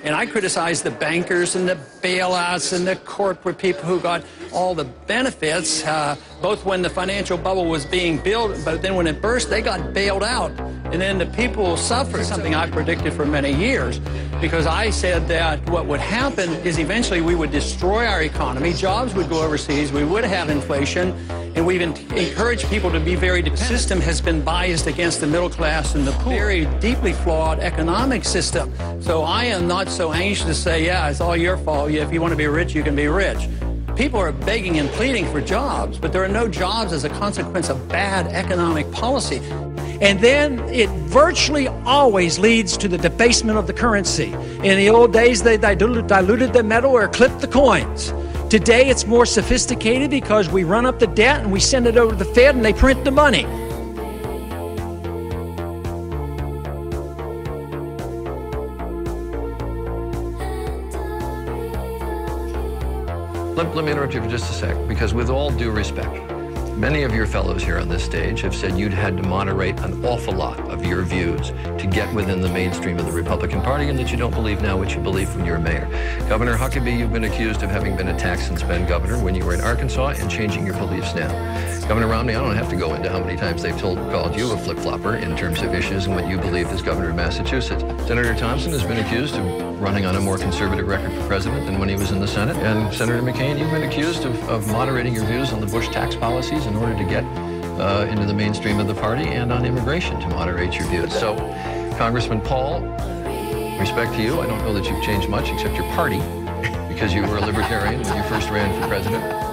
And I criticize the bankers and the bailouts and the corporate people who got all the benefits, both when the financial bubble was being built, but then when it burst, they got bailed out. And then the people suffered, something I predicted for many years, because I said that what would happen is eventually we would destroy our economy, jobs would go overseas, we would have inflation, and we've encouraged people to be very dependent. The system has been biased against the middle class and the poor. Very deeply flawed economic system. So I am not so anxious to say, yeah, it's all your fault. If you want to be rich, you can be rich. People are begging and pleading for jobs, but there are no jobs as a consequence of bad economic policy. And then it virtually always leads to the debasement of the currency. In the old days, they diluted the metal or clipped the coins. Today, it's more sophisticated because we run up the debt and we send it over to the Fed and they print the money. Let me interrupt you for just a sec, because with all due respect, many of your fellows here on this stage have said you'd had to moderate an awful lot of your views to get within the mainstream of the Republican Party, and that you don't believe now what you believed when you were mayor. Governor Huckabee, you've been accused of having been a tax and spend governor when you were in Arkansas and changing your beliefs now. Governor Romney, I don't have to go into how many times they've called you a flip-flopper in terms of issues and what you believed as governor of Massachusetts. Senator Thompson has been accused of running on a more conservative record for president than when he was in the Senate. And Senator McCain, you've been accused of moderating your views on the Bush tax policies in order to get into the mainstream of the party, and on immigration to moderate your views. So, Congressman Paul, respect to you, I don't know that you've changed much except your party, because you were a libertarian when you first ran for president.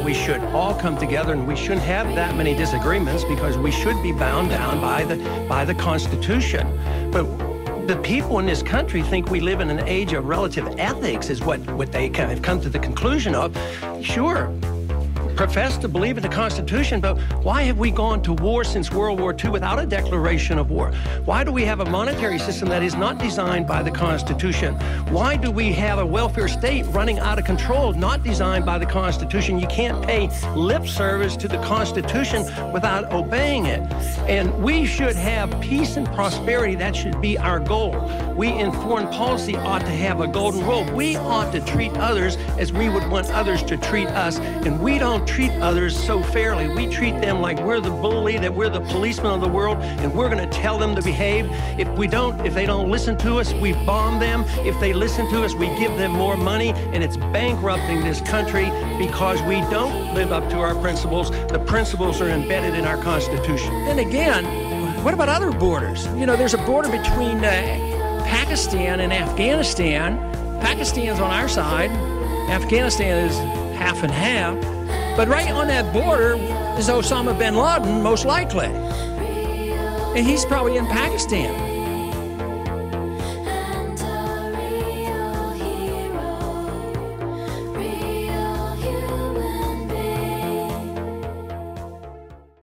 We should all come together, and we shouldn't have that many disagreements, because we should be bound down by the Constitution. But the people in this country think we live in an age of relative ethics, is what they kind of come to the conclusion of. Sure, profess to believe in the Constitution, but why have we gone to war since World War II without a declaration of war? Why do we have a monetary system that is not designed by the Constitution? Why do we have a welfare state running out of control, not designed by the Constitution? You can't pay lip service to the Constitution without obeying it. And we should have peace and prosperity. That should be our goal. We in foreign policy ought to have a golden rule. We ought to treat others as we would want others to treat us, and we don't treat others so fairly. We treat them like we're the bully, that we're the policeman of the world, and we're going to tell them to behave. If they don't listen to us, we bomb them. If they listen to us, we give them more money, and it's bankrupting this country because we don't live up to our principles. The principles are embedded in our Constitution. Then again, what about other borders? You know, there's a border between Pakistan and Afghanistan. Pakistan's on our side. Afghanistan is half and half. But right on that border is Osama bin Laden, most likely. And he's probably in Pakistan.